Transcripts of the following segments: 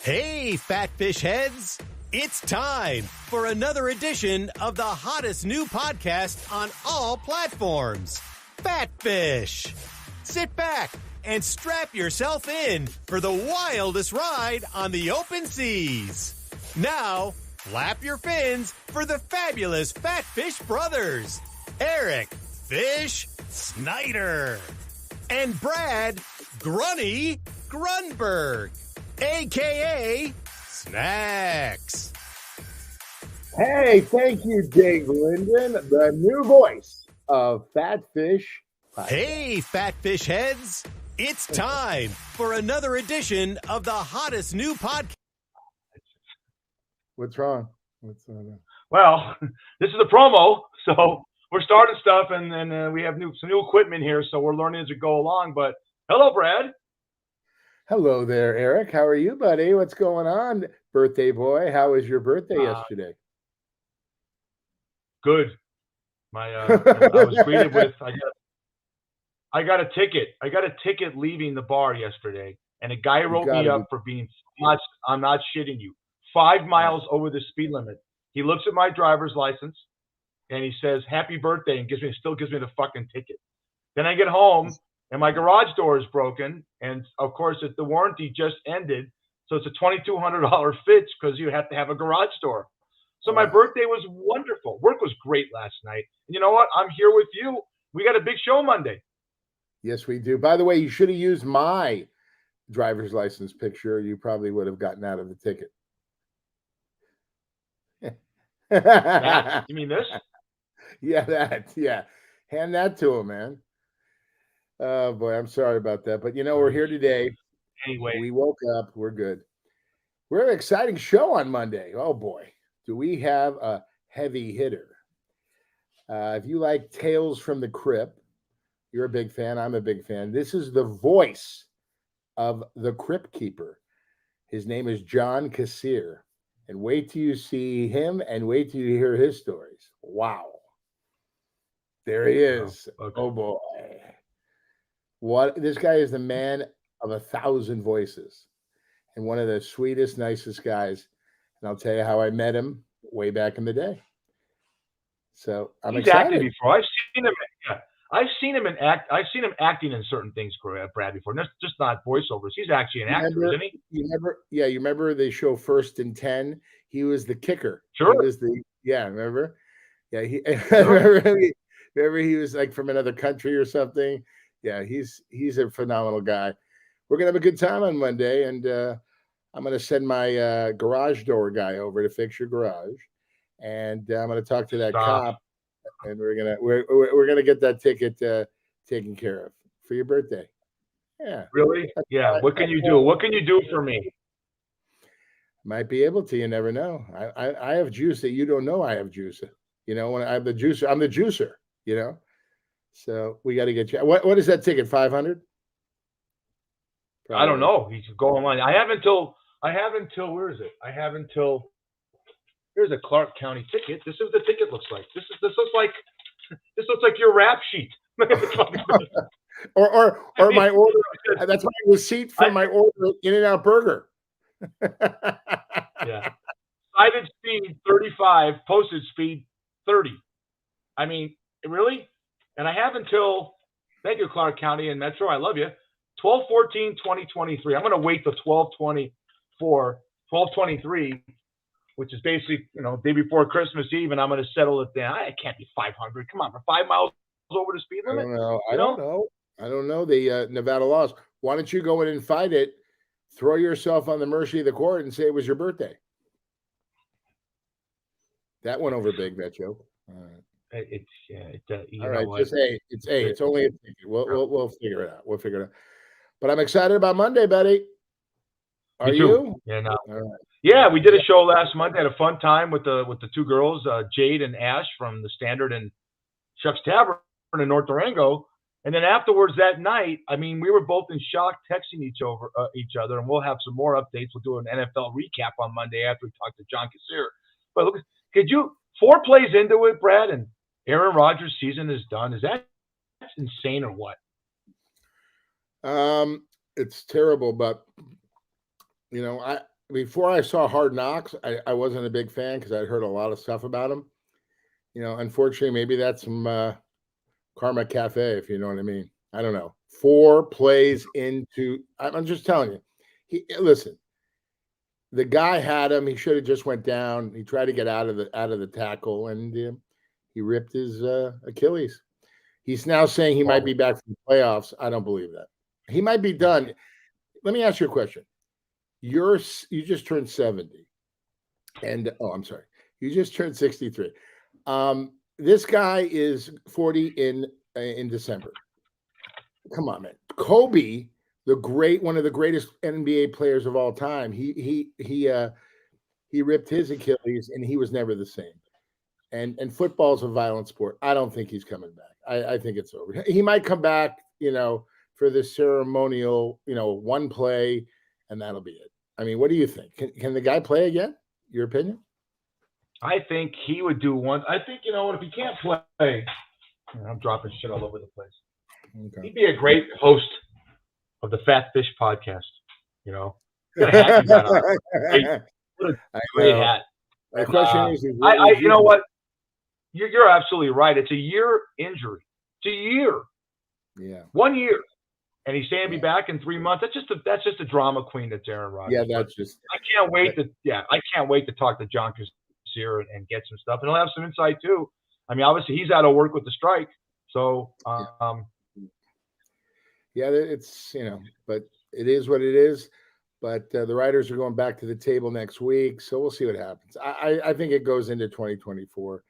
Hey, fat fish heads! It's time for another edition of the hottest new podcast on all platforms, Fat Fish. Sit back and strap yourself in for the wildest ride on the open seas. Now, flap your fins for the fabulous Fat Fish brothers, Eric Fish Snyder and Brad Grunny Grunberg, a.k.a. Snacks. Hey, thank you, Dave Linden, the new voice of Fat Fish Podcast. Hey, fat fish heads! It's time for another edition of the hottest new podcast. What's wrong? Well, this is a promo, so we're starting stuff, and then we have some new equipment here, so we're learning as we go along. But hello, Brad. Hello there, Eric. How are you, buddy? What's going on, birthday boy? How was your birthday yesterday? Good. I was greeted with I got a ticket. I got a ticket leaving the bar yesterday, and a guy wrote me up for being I'm not shitting you, 5 miles over the speed limit. He looks at my driver's license and he says, "Happy birthday," and still gives me the fucking ticket. Then I get home and my garage door is broken, and of course the warranty just ended, so it's a $2,200 fix because you have to have a garage door. So my birthday was wonderful. Work was great last night. And you know what? I'm here with you. We got a big show Monday. Yes, we do. By the way, you should have used my driver's license picture. You probably would have gotten out of the ticket. You mean this? Yeah, that. Yeah. Hand that to him, man. Oh, boy, I'm sorry about that. But, we're here today. Anyway. We woke up. We're good. We're an exciting show on Monday. Oh, boy. Do we have a heavy hitter? If you like Tales from the Crypt, you're a big fan. I'm a big fan. This is the voice of the Crypt Keeper. His name is John Kassir. And wait till you see him and wait till you hear his stories. Wow. There he is. Okay. Oh, boy. This guy is the man of 1,000 voices and one of the sweetest, nicest guys. And I'll tell you how I met him way back in the day. So I'm excited. Acted before. I've seen him. Yeah. I've seen him acting in certain things, Brad, before. That's just not voiceovers. He's actually an actor, isn't he? You remember the show First and 10? He was the kicker. Sure. Remember? Yeah, Sure. remember he was like from another country or something. Yeah, he's a phenomenal guy. We're gonna have a good time on Monday, and I'm gonna send my garage door guy over to fix your garage, and I'm gonna talk to that cop, and we're gonna get that ticket taken care of for your birthday. Yeah. Really? Yeah. What can you do? What can you do for me? Might be able to. You never know. I have juice that you don't know I have juice. When I have the juicer, I'm the juicer. So we got to get you. What is that ticket? 500? I don't know. You should go online. I have until where is it? Here's a Clark County ticket. This is what the ticket looks like. This looks like your rap sheet. or my order. That's my receipt for my order In-N-Out Burger. Yeah. Cited speed 35, posted speed 30. I mean, really? And I have until, thank you, Clark County and Metro, I love you, 12/14/2023. I'm going to wait till 12/23, which is basically, day before Christmas Eve, and I'm going to settle it down. It can't be 500. Come on, for 5 miles over the speed limit? I don't know the Nevada laws. Why don't you go in and fight it? Throw yourself on the mercy of the court and say it was your birthday. That went over big, that joke. All right. All right, it's only a ticket. We'll figure it out. We'll figure it out. But I'm excited about Monday, buddy. Are you? Yeah, no. All right. Yeah, we did a show last Monday. Had a fun time with the two girls, Jade and Ash from the Standard and Chuck's Tavern in North Durango. And then afterwards that night, we were both in shock, texting each other, and we'll have some more updates. We'll do an NFL recap on Monday after we talk to John Kassir. But look, 4 plays into it, Brad, and Aaron Rodgers' season is done. Is that insane or what? It's terrible, but before I saw Hard Knocks, I wasn't a big fan because I'd heard a lot of stuff about him. Unfortunately, maybe that's some Karma Cafe, if you know what I mean. I don't know. 4 plays into. I'm just telling you. Listen. The guy had him. He should have just went down. He tried to get out of the tackle, and he ripped his Achilles. He's now saying he might be back from the playoffs. I don't believe that. He might be done. Let me ask you a question. You just turned 70, and I'm sorry, you just turned 63. This guy is 40 in December. Come on, man. Kobe, one of the greatest NBA players of all time. He ripped his Achilles, and he was never the same. And football's a violent sport. I don't think he's coming back. I think it's over. He might come back, for the ceremonial, one play, and that'll be it. I mean, what do you think? Can the guy play again? Your opinion? I think he would do one. I think, if he can't play, I'm dropping shit all over the place. Okay. He'd be a great host of the Fat Fish podcast. What a hat you got on. What a great hat. My question is you know what? You're absolutely right. It's a year injury. It's a year. Yeah. 1 year. And he's saying he'll be back in 3 months. That's just a drama queen that's Aaron Rodgers. Yeah, that's just. I can't wait to talk to John Kassir and get some stuff, and he'll have some insight too. I mean, obviously he's out of work with the strike, so. Yeah, it's but it is what it is. But the writers are going back to the table next week, so we'll see what happens. I think it goes into 2024.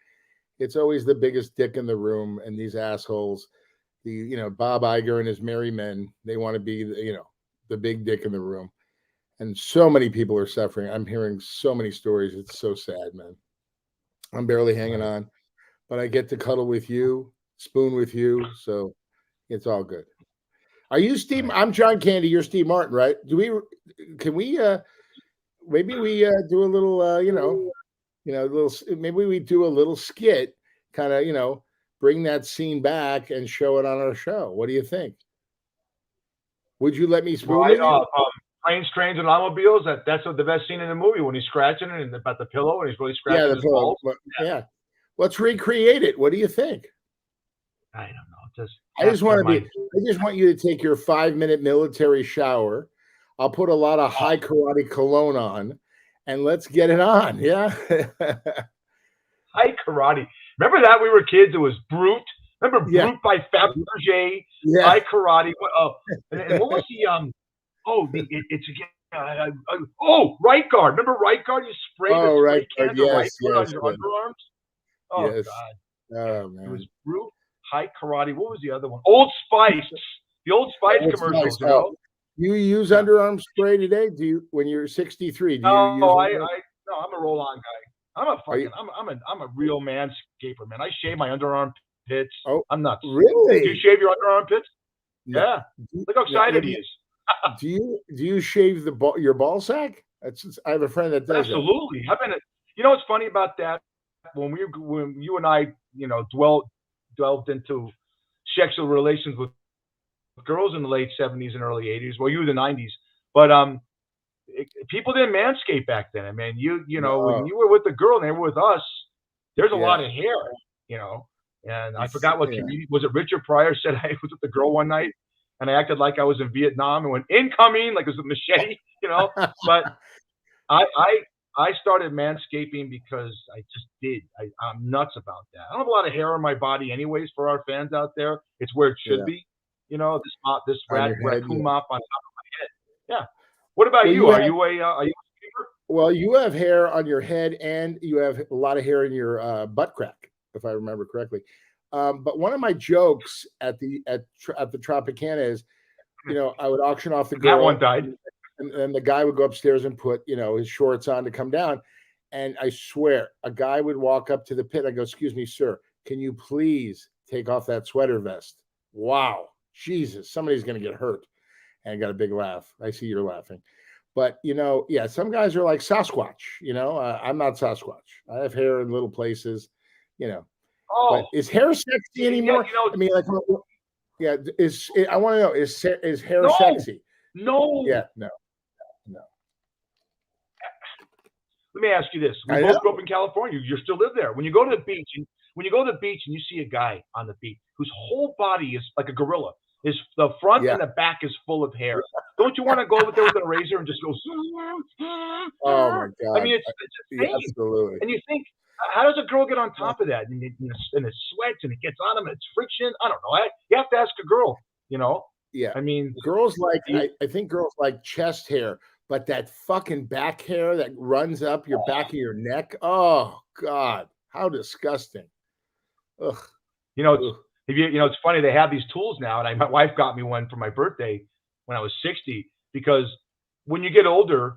It's always the biggest dick in the room, and these assholes. Bob Iger and his merry men, they want to be, the big dick in the room. And so many people are suffering. I'm hearing so many stories. It's so sad, man. I'm barely hanging on, but I get to cuddle with you, spoon with you. So it's all good. Are you Steve? I'm John Candy. You're Steve Martin, right? Can we, maybe we do a little, maybe we do a little skit kind of, bring that scene back and show it on our show. What do you think? Would you let me spoon it? Planes, Trains, and Automobiles. That's the best scene in the movie when he's scratching it and about the pillow and he's really scratching his balls. Yeah. Let's recreate it. What do you think? I don't know. I just want you to take your 5-minute military shower. I'll put a lot of high karate cologne on, and let's get it on. Yeah. High karate. Remember that we were kids? It was Brute. Remember Brute by Fabergé? Yeah. High karate. And what was the it's again. Right guard. Remember Right Guard? You sprayed the spray can of Right Guard on your underarms. Oh yes. God. Oh man. It was Brute, High karate. What was the other one? Old Spice. The Old Spice commercials. You use underarm spray today? Do you when you're 63? Do you use? No, I'm a roll-on guy. I'm a real manscaper, man. I shave my underarm pits. Oh, I'm nuts. Really? Do you shave your underarm pits? No. Yeah. Look how excited he is. Do you shave your ball sack? I have a friend that does. Absolutely. What's funny about that? When you and I, delved into sexual relations with girls in the late 70s and early 80s. Well, you were the 90s, but people didn't manscape back then. I mean, when you were with the girl and they were with us, there's a lot of hair, And I forgot what comedian was it. Richard Pryor said I was with the girl one night and I acted like I was in Vietnam and went incoming like it was a machete, But I started manscaping because I just did. I'm nuts about that. I don't have a lot of hair on my body, anyways. For our fans out there, it's where it should be. This raccoon mop on top of my head. Yeah. What about you? Are you a skater? Well, you have hair on your head and you have a lot of hair in your butt crack, if I remember correctly. But one of my jokes at the Tropicana is, I would auction off the girl. That one died. And the guy would go upstairs and put, his shorts on to come down. And I swear, a guy would walk up to the pit. I go, "Excuse me, sir, can you please take off that sweater vest?" Wow. Jesus, somebody's going to get hurt. And I got a big laugh. I see you're laughing. But, some guys are like Sasquatch, I'm not Sasquatch. I have hair in little places, Oh, but is hair sexy anymore? I mean, I want to know, is hair sexy? No. Yeah, no. Let me ask you this: we both grew up in California. You still live there. When you go to the beach, and you see a guy on the beach whose whole body is like a gorilla, the front and the back is full of hair. Don't you want to go over there with a razor and just go? Oh my God! I mean, it's insane. Absolutely. And you think, how does a girl get on top of that? And it sweats and it gets on them. And it's friction. I don't know. You have to ask a girl. Yeah. I mean, girls like I think girls like chest hair, but that fucking back hair that runs up your back of your neck. Oh God, how disgusting! Ugh. It's funny. They have these tools now, and my wife got me one for my birthday when I was 60. Because when you get older,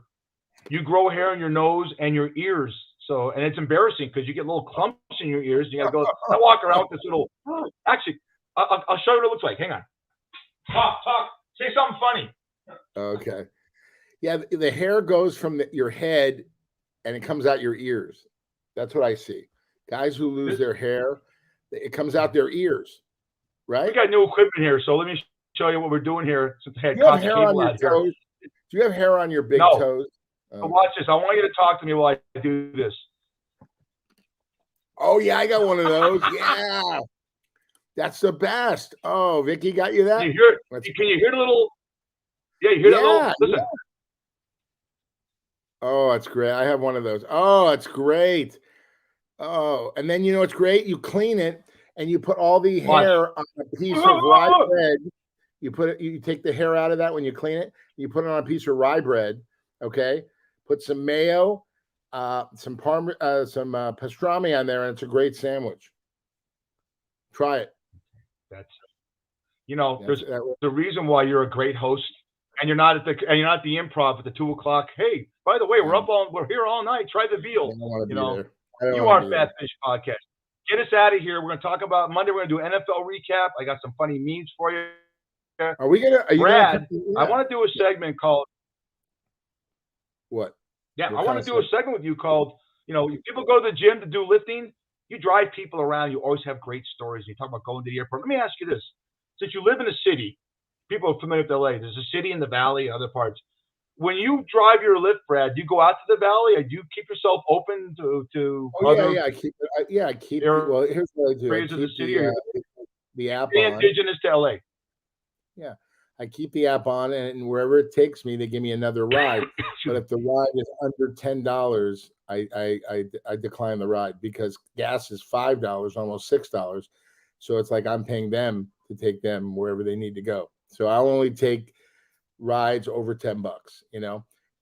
you grow hair in your nose and your ears. So, and it's embarrassing because you get little clumps in your ears. And you got to go. I walk around with this little. Actually, I'll show you what it looks like. Hang on. Talk. Say something funny. Okay. Yeah, the hair goes from your head and it comes out your ears. That's what I see. Guys who lose their hair, it comes out their ears, right? We got new equipment here, so let me show you what we're doing here. Since I had Do you have hair on your toes? Do you have hair on your big toes? So watch this. I want you to talk to me while I do this. Oh yeah, I got one of those. Yeah. That's the best. Oh, Vicky got you that? Can you hear the little? Yeah, you hear that little? Listen. Yeah. Oh, that's great. I have one of those. Oh, that's great. Oh, and then it's great. You clean it and you put all the hair on a piece of rye bread. You take the hair out of that when you clean it. You put it on a piece of rye bread. Okay. Put some mayo, some pastrami on there, and it's a great sandwich. Try it. That's there's the reason why you're a great host, and you're not at the Improv at the 2:00. Hey, by the way, we're here all night. Try the veal. You are Fat Fish Podcast. Get us out of here. We're going to talk about Monday. We're going to do NFL recap. I got some funny memes for you. Are you Brad? I want to do a segment called. What? Yeah, I want to do a segment with you called. People go to the gym to do lifting. You drive people around. You always have great stories. You talk about going to the airport. Let me ask you this: since you live in a city, people are familiar with LA. There's a city in the valley, other parts. When you drive your lift, Brad, do you go out to the valley, or do you keep yourself open to other? I keep it. I keep. Well, here's what I do. I keep the app on. Indigenous to LA. Yeah, I keep the app on, and wherever it takes me, they give me another ride. But if the ride is under $10, I decline the ride because gas is $5, almost $6. So it's like I'm paying them to take them wherever they need to go. So I'll only take rides over $10,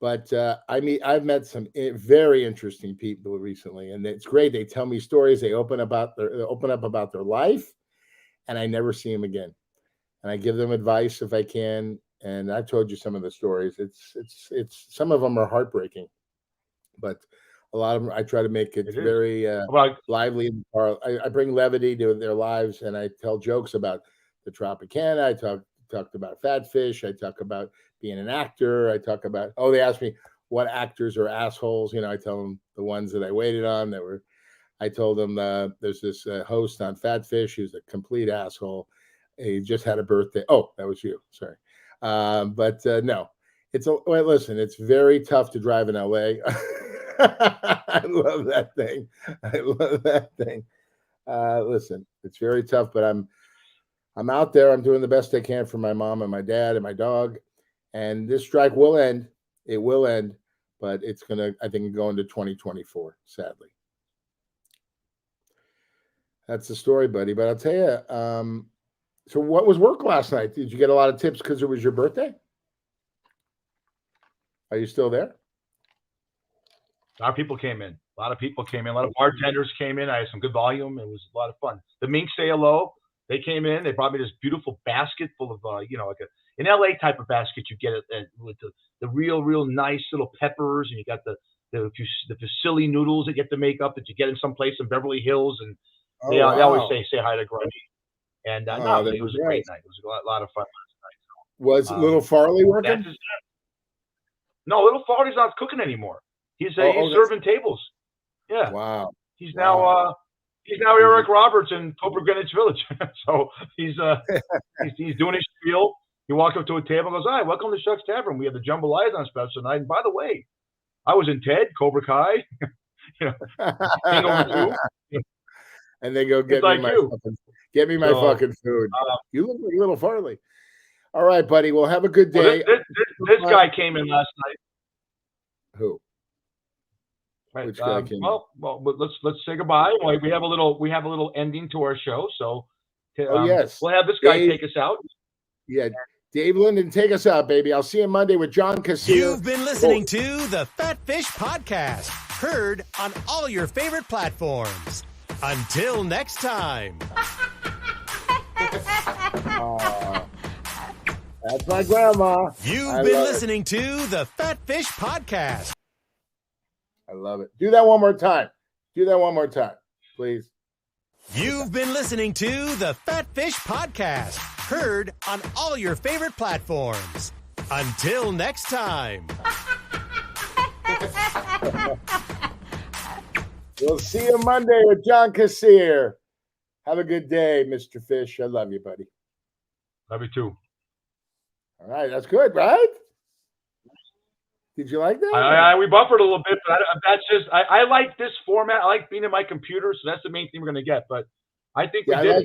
But I've met some very interesting people recently, and it's great. They tell me stories. They open up about their life, and I never see them again. And I give them advice if I can. And I've told you some of the stories. It's some of them are heartbreaking, but a lot of them I try to make it very lively. I bring levity to their lives, and I tell jokes about the Tropicana. I talked about Fat Fish. I talk about being an actor. I talk about they ask me what actors are assholes. I tell them the ones that I waited on that were. I told them there's this host on Fat Fish who's a complete asshole. He just had a birthday. Oh, that was you. Sorry. No, listen, it's very tough to drive in LA. I love that thing. Listen, it's very tough, but I'm out there. I'm doing the best I can for my mom and my dad and my dog. And this strike will end. It will end, but it's I think, go into 2024, sadly. That's the story, buddy. But I'll tell you, so what was work last night? Did you get a lot of tips because it was your birthday? Are you still there? A lot of people came in. A lot of bartenders came in. I had some good volume. It was a lot of fun. The mink say hello. They came in. They brought me this beautiful basket full of, like an LA type of basket. You get it with the real nice little peppers, and you got the fusilli noodles that you have to make up that you get in some place in Beverly Hills, and they always say hi to Grundy. And it was a great night. It was a lot of fun last night. Was Little Farley working? No, Little Farley's not cooking anymore. He's serving tables. Yeah. Wow. He's now Eric Roberts in Cobra Greenwich Village. So he's doing his spiel. He walks up to a table and goes, "Hi, welcome to Shucks Tavern. We have the jambalaya on special tonight. And by the way, I was in Ted, Cobra Kai, Hangover 2. And they go get me my fucking food. You look like Little Farley. All right, buddy. Well, have a good day. Well, this guy came in last night. Who? Right. Which guy came in? Well, let's say goodbye. We have a little ending to our show. So, yes, we'll have this guy take us out. Yeah, Dave Linden, take us out, baby. I'll see you Monday with John Kassir. You've been listening to the Fat Fish Podcast, heard on all your favorite platforms. Until next time. That's my grandma. You've been listening to the Fat Fish Podcast. I love it. Do that one more time. Please. You've been listening to the Fat Fish Podcast, heard on all your favorite platforms. Until next time. We'll see you Monday with John Kassir. Have a good day, Mr. Fish. I love you, buddy. Love you too. All right, that's good, right? Did you like that? We buffered a little bit, but that's just I like this format. I like being in my computer, so that's the main thing we're going to get. But I think we did.